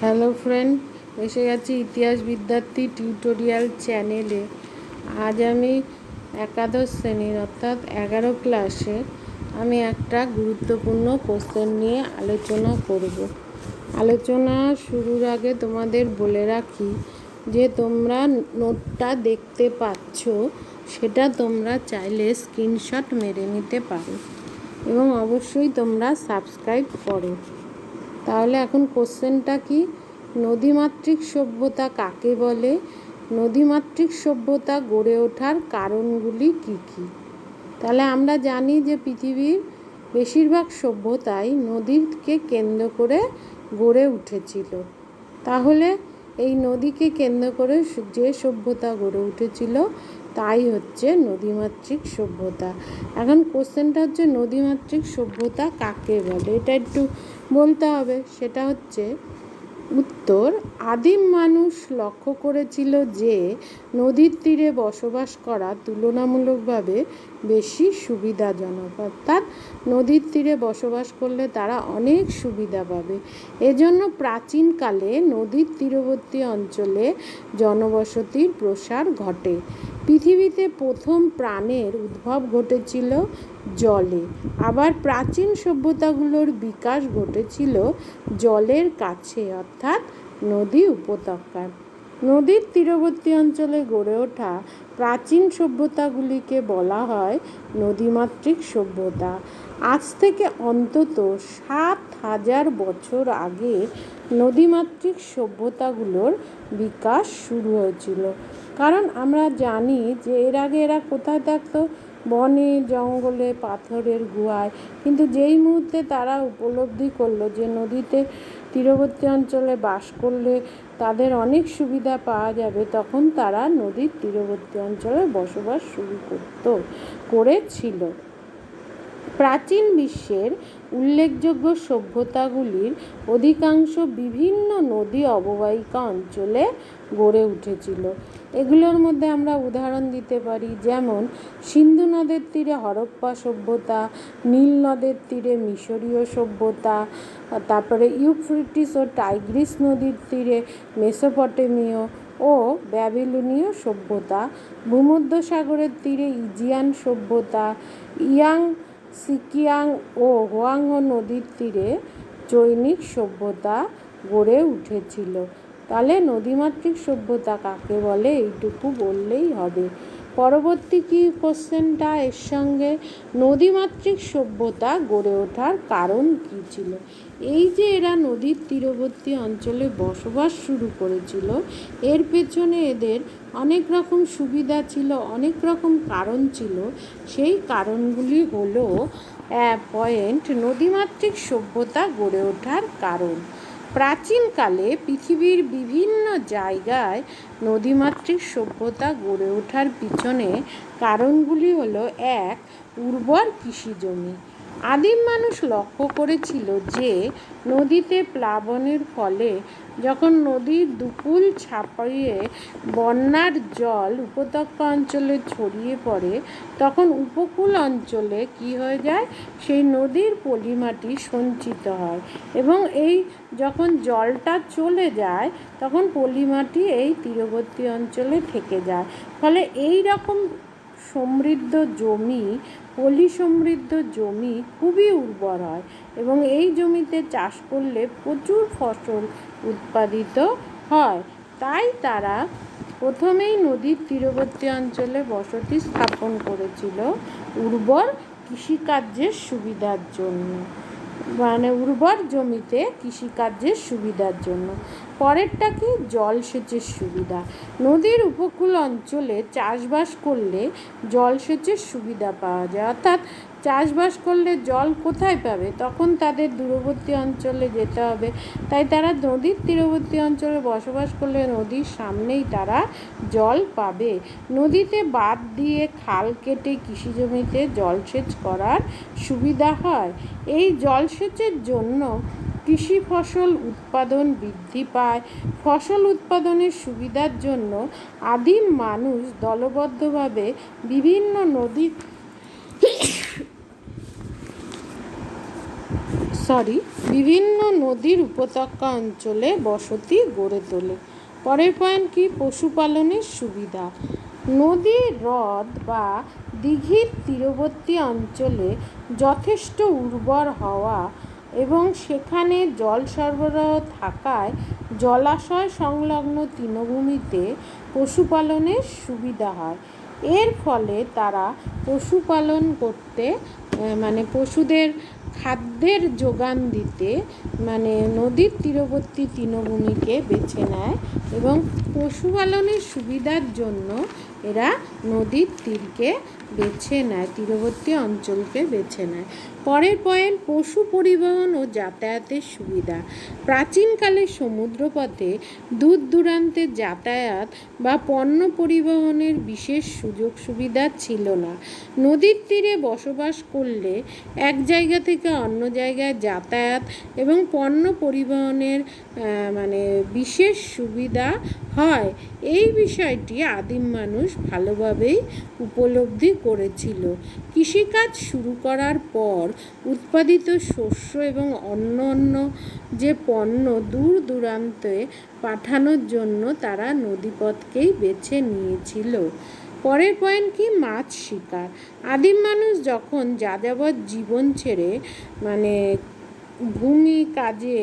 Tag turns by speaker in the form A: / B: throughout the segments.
A: Hello friend, এসে গেছি ইতিহাস বিদ্যার্থী টিউটোরিয়াল চ্যানেলে। আজ আমি একাদশ শ্রেণীর অর্থাৎ 11 ক্লাসে আমি একটা গুরুত্বপূর্ণ কোশ্চেন নিয়ে আলোচনা করব। আলোচনা শুরুর আগে তোমাদের বলে রাখি যে তোমরা নোটটা দেখতে পাচ্ছ, সেটা তোমরা চাইলে স্ক্রিনশট মেরে নিতে পারো এবং অবশ্যই তোমরা সাবস্ক্রাইব করো। তাহলে এখন কোশ্চেনটা কি, নদীমাতৃক সভ্যতা কাকে বলে? নদীমাতৃক সভ্যতা গড়ে ওঠার কারণগুলি কি কি? তাহলে আমরা জানি যে পৃথিবীর বেশিরভাগ সভ্যতাই নদীকে কেন্দ্র করে গড়ে উঠেছিল। তাহলে এই নদীকে কেন্দ্র করে যে সভ্যতা গড়ে উঠেছিল তাই হচ্ছে নদীমাতৃক সভ্যতা। এখন কোশ্চেনটা হচ্ছে নদীমাতৃক সভ্যতা কাকে বলে, এটা একটু বলতে হবে। সেটা হচ্ছে উত্তর, আদিম মানুষ লক্ষ্য করেছিল যে নদীর তীরে বসবাস করা তুলনামূলকভাবে বেশি সুবিধাজনক, অর্থাৎ নদীর তীরে বসবাস করলে তারা অনেক সুবিধা পাবে। এজন্য প্রাচীনকালে নদীর তীরবর্তী অঞ্চলে জনবসতির প্রসার ঘটে। পৃথিবীতে প্রথম প্রাণের উদ্ভব ঘটেছিল জলে। আবার প্রাচীন সভ্যতাগুলোর বিকাশ ঘটেছিল জলের কাছে, অর্থাৎ নদী উপত্যকায়। নদীর তীরবর্তী অঞ্চলে গড়ে ওঠা প্রাচীন সভ্যতাগুলিকে বলা হয় নদীমাতৃক সভ্যতা। আজ থেকে অন্তত 7,000 বছর আগে নদীমাতৃক সভ্যতাগুলোর বিকাশ শুরু হয়েছিল। কারণ আমরা জানি যে এর আগে এরা কোথায় থাকতো? বনে, জঙ্গলে, পাথরের গুহায়। কিন্তু যেই মুহূর্তে তারা উপলব্ধি করলো যে নদীতে তীরবর্তী অঞ্চলে বাস করলে তাদের অনেক সুবিধা পাওয়া যাবে, তখন তারা নদীর তীরবর্তী অঞ্চলে বসবাস শুরু করেছিল। প্রাচীন বিশ্বের উল্লেখযোগ্য সভ্যতাগুলির অধিকাংশ বিভিন্ন নদী অববাহিকা অঞ্চলে গড়ে উঠেছিল। এগুলোর মধ্যে আমরা উদাহরণ দিতে পারি, যেমন সিন্ধু নদের তীরে হরপ্পা সভ্যতা, নীল নদের তীরে মিশরীয় সভ্যতা, তারপরে ইউফ্রেটিস ও টাইগ্রিস নদীর তীরে মেসোপটেমীয় ও ব্যাবিলনীয় সভ্যতা, ভূমধ্যসাগরের তীরে ইজিয়ান সভ্যতা, ইয়াং, সিকিয়াং ও হোয়াংহো নদীর তীরে চৈনিক সভ্যতা গড়ে উঠেছিল। তাহলে নদীমাতৃক সভ্যতা কাকে বলে এইটুকু বললেই হবে। পরবর্তী কি কোশ্চেনটা এর সঙ্গে, নদীমাতৃক সভ্যতা গড়ে ওঠার কারণ কী ছিল? এই যে এরা নদীর তীরবর্তী অঞ্চলে বসবাস শুরু করেছিল, এর পেছনে এদের অনেক রকম সুবিধা ছিল, অনেক রকম কারণ ছিল। সেই কারণগুলি হলো পয়েন্ট, নদীমাতৃক সভ্যতা গড়ে ওঠার কারণ। প্রাচীনকালে পৃথিবীর বিভিন্ন জায়গায় নদীমাতৃক সভ্যতা গড়ে ওঠার পিছনে কারণগুলি হলো, 1, উর্বর কৃষিজমি। আদিম মানুষ লক্ষ্য করেছিল যে নদীতে প্লাবনের ফলে যখন নদীর দুকুল ছাপিয়ে বন্যার জল উপত্যকা অঞ্চলে ছড়িয়ে পড়ে, তখন উপকূল অঞ্চলে কি হয়ে যায়, সেই নদীর পলিমাটি সঞ্চিত হয় এবং এই যখন জলটা চলে যায় তখন পলিমাটি এই তীরবর্তী অঞ্চলে থেকে যায়। ফলে এই রকম সমৃদ্ধ জমি, পলি সমৃদ্ধ জমি খুবই উর্বর হয় এবং এই জমিতে চাষ করলে প্রচুর ফসল উৎপাদিত হয়। তাই তারা প্রথমেই নদীর তীরবর্তী অঞ্চলে বসতি স্থাপন করেছিল উর্বর কৃষিকার্যের সুবিধার জন্য, মানে উর্বর জমিতে কৃষিকার্যের সুবিধার জন্য। পরেরটা কি, জলসেচের সুবিধা। নদীর উপকূল অঞ্চলে চাষবাস করলে জলসেচের সুবিধা পাওয়া যায়, অর্থাৎ চাষবাস করলে জল কোথায় পাবে? তখন তাদের দূরবর্তী অঞ্চলে যেতে হবে। তাই তারা নদীর তীরবর্তী অঞ্চলে বসবাস করলে নদীর সামনেই তারা জল পাবে। নদীতে বাঁধ দিয়ে খাল কেটে কৃষিজমিতে জলসেচ করার সুবিধা হয়। এই জলসেচের জন্য কৃষি ফসল উৎপাদন বৃদ্ধি পায়। ফসল উৎপাদনের সুবিধার জন্য আদিম মানুষ দলবদ্ধভাবে বিভিন্ন নদী বিভিন্ন নদীর উপত্যকা অঞ্চলে বসতি গড়ে তোলে। পরের পয়েন্ট কি? পশুপালনের সুবিধা। নদী, হ্রদ বা দিঘির তীরবর্তী অঞ্চলে যথেষ্ট উর্বর হওয়া এবং সেখানে জল সরবরাহ থাকায় জলাশয় সংলগ্ন তৃণভূমিতে পশুপালনের সুবিধা হয়। এর ফলে তারা পশুপালন করতে পশুদের খাদ্যের যোগান দিতে নদীর তীরবর্তী তৃণভূমিকে বেছে নেয় এবং পশুপালনের সুবিধার জন্য এরা নদীর তীরকে বেছে নেয়, তীরবর্তী অঞ্চলকে বেছে নেয়। পরের পয়েন্ট, পশু পরিবহন ও যাতায়াতের সুবিধা। প্রাচীনকালে সমুদ্রপথে দূর দূরান্তে যাতায়াত বা পণ্য পরিবহনের বিশেষ সুযোগ সুবিধা ছিল না। নদীর তীরে বসবাস করলে এক জায়গা থেকে অন্য জায়গায় যাতায়াত এবং পণ্য পরিবহনের বিশেষ সুবিধা হয়। এই বিষয়টি আদিম মানুষ ভালোভাবেই উপলব্ধি করেছিল। কৃষিকাজ শুরু করার পর উৎপাদিত শস্য এবং অন্য যে পণ্য দূর দূরান্তে পাঠানোর জন্য তারা নদীপথকেই বেছে নিয়েছিল। পরের পয়েন্ট কি? মাছ শিকার। আদিম মানুষ যখন যাযাবর জীবন ছেড়ে ভূমি কাজে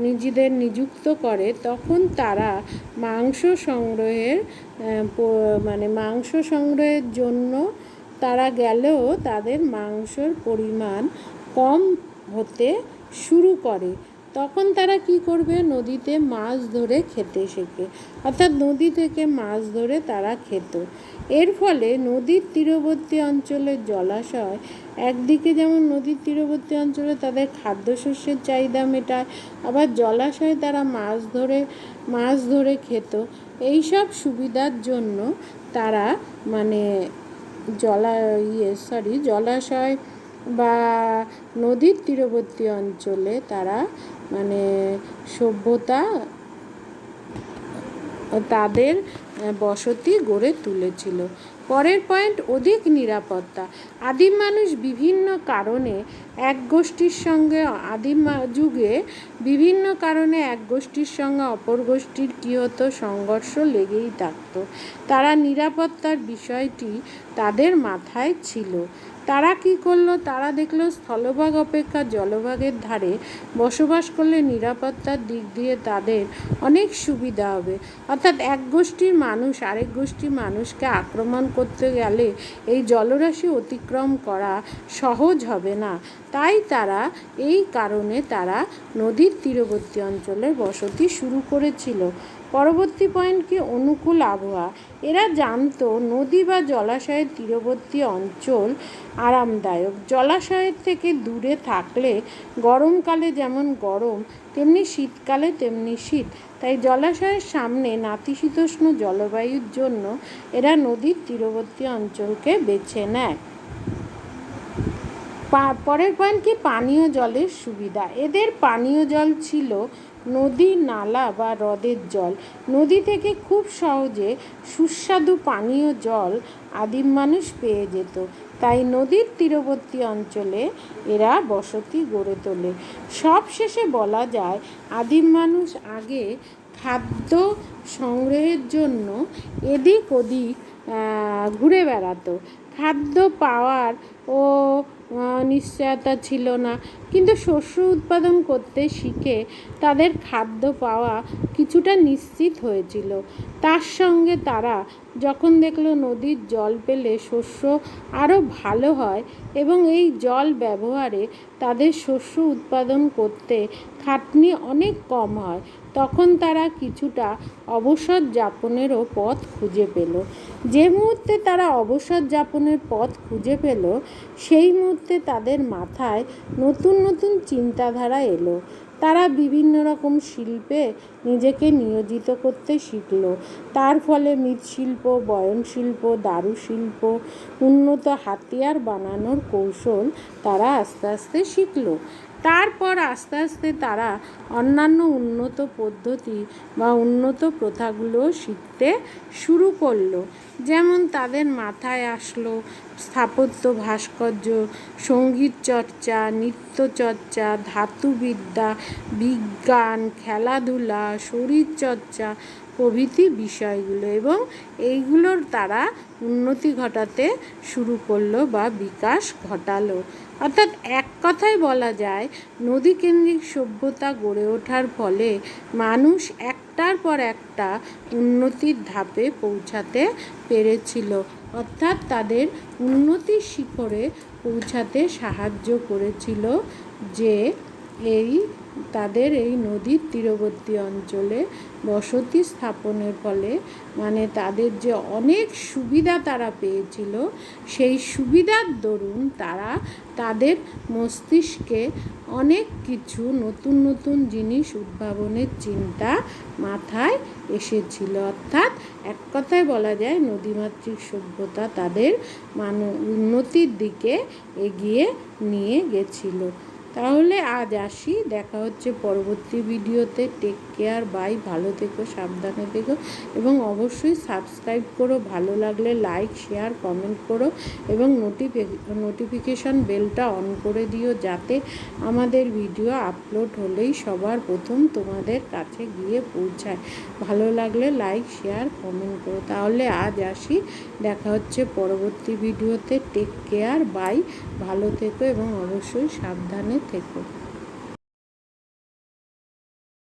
A: নিজেদের নিযুক্ত করে তখন তারা মাংস সংগ্রহের জন্য তারা গেলেও তাদের মাংসের পরিমাণ কম হতে শুরু করে। তখন তারা কি করবে? নদীতে মাছ ধরে খেতে শেখে, অর্থাৎ নদী থেকে মাছ ধরে তারা খেত। এর ফলে নদীর তীরবর্তী অঞ্চলের জলাশয় একদিকে যেমন নদীর তীরবর্তী অঞ্চলে তাদের খাদ্যশস্যের চাহিদা মেটায়, আবার জলাশয়ে তারা মাছ ধরে খেত। এইসব সুবিধার জন্য তারা জলাশয় বা নদীর তীরবর্তী অঞ্চলে তারা সভ্যতা তাদের বসতি গড়ে তুলেছিল। পরের পয়েন্ট, অধিক নিরাপত্তা। আদিম মানুষ বিভিন্ন কারণে এক গোষ্ঠীর সঙ্গে এক গোষ্ঠীর সঙ্গে অপর গোষ্ঠীর কী হতো? সংঘর্ষ লেগেই থাকত। তারা নিরাপত্তার বিষয়টি তাদের মাথায় ছিল। তারা কি করলো? তারা দেখলো স্থলভাগ অপেক্ষা জলভাগের ধারে বসবাস করলে নিরাপত্তার দিক দিয়ে তাদের অনেক সুবিধা হবে, অর্থাৎ এক গোষ্ঠীর মানুষ আরেক গোষ্ঠীর মানুষকে আক্রমণ করতে গেলে এই জলরাশি অতিক্রম করা সহজ হবে না। তাই এই কারণে তারা নদীর তীরবর্তী অঞ্চলে বসতি শুরু করেছিল। পরবর্তী পয়েন্ট কি? অনুকূল আবহাওয়া। এরা জানতো নদী বা জলাশয়ের তীরবর্তী অঞ্চল আরামদায়ক। জলাশয়ের থেকে দূরে থাকলে গরমকালে যেমন গরম তেমনি শীতকালে তেমনি শীত। তাই জলাশয়ের সামনে নাতিশীতোষ্ণ জলবায়ুর জন্য এরা নদীর তীরবর্তী অঞ্চলকে বেছে নেয়। পরের পয়েন্ট কি? পানীয় জলের সুবিধা। এদের পানীয় জল ছিল নদী, নালা বা হ্রদের জল। নদী থেকে খুব সহজে সুস্বাদু পানীয় জল আদিম মানুষ পেয়ে যেত। তাই নদীর তীরবর্তী অঞ্চলে এরা বসতি গড়ে তোলে। সবশেষে বলা যায় আদিম মানুষ আগে খাদ্য সংগ্রহের জন্য এদিক ওদিক ঘুরে বেড়াতো। খাদ্য পাওয়ার ও নিশ্চয়তা ছিল না, কিন্তু শস্য উৎপাদন করতে শিখে তাদের খাদ্য পাওয়া কিছুটা নিশ্চিত হয়েছিল। তার সঙ্গে তারা যখন দেখলো নদীর জল পেলে শস্য আরও ভালো হয় এবং এই জল ব্যবহারে তাদের শস্য উৎপাদন করতে খাটনি অনেক কম হয়, তখন তারা কিছুটা অবসর যাপনেরও পথ খুঁজে পেল। যে মুহূর্তে তারা অবসর যাপনের পথ খুঁজে পেল সেই মুহূর্তে তাদের মাথায় নতুন নতুন চিন্তাধারা এলো। তারা বিভিন্ন রকম শিল্পে নিজেকে নিয়োজিত করতে শিখল। তার ফলে মৃৎশিল্প, বয়নশিল্প, দারুশিল্প, উন্নত হাতিয়ার বানানোর কৌশল তারা আস্তে আস্তে শিখল। তারপর আস্তে আস্তে তারা অন্যান্য উন্নত পদ্ধতি বা উন্নত প্রথাগুলো শিখতে শুরু করলো। যেমন তাদের মাথায় আসলো স্থাপত্য, ভাস্কর্য, সঙ্গীত চর্চা, নৃত্য চর্চা, ধাতুবিদ্যা, বিজ্ঞান, খেলাধুলা, শরীরচর্চা প্রভৃতি বিষয়গুলো, এবং এইগুলোর তারা উন্নতি ঘটাতে শুরু করলো বা বিকাশ ঘটালো। অর্থাৎ এক কথায় বলা যায় নদীকেন্দ্রিক সভ্যতা গড়ে ওঠার ফলে মানুষ একটার পর একটা উন্নতির ধাপে পৌঁছাতে পেরেছিল, অর্থাৎ তাদের উন্নতির শিখরে পৌঁছাতে সাহায্য করেছিল যে তাদের এই নদীর তীরবর্তী অঞ্চলে বসতি স্থাপনের ফলে, মানে তাদের যে অনেক সুবিধা তারা পেয়েছিল, সেই সুবিধার দরুন তারা তাদের মস্তিষ্কে অনেক কিছু নতুন নতুন জিনিস উদ্ভাবনের চিন্তা মাথায় এসেছিল। অর্থাৎ এক কথায় বলা যায় নদীমাতৃক সভ্যতা তাদের উন্নতির দিকে এগিয়ে নিয়ে গেছিল। তাহলে আজ আসি, দেখা হচ্ছে পরবর্তী ভিডিওতে। Take care, bye. ভালো থেকো, সাবধানে থেকো, এবং অবশ্যই সাবস্ক্রাইব করো। ভালো লাগলে লাইক, শেয়ার, কমেন্ট করো, এবং নোটিফিকেশান বেলটা অন করে দিও, যাতে আমাদের ভিডিও আপলোড হলেই সবার প্রথম তোমাদের কাছে গিয়ে পৌঁছায়। ভালো লাগলে লাইক, শেয়ার, কমেন্ট করো। তাহলে আজ আসি, দেখা হচ্ছে পরবর্তী ভিডিওতে। Take care, bye. ভালো থেকো এবং অবশ্যই সাবধানে থেকো।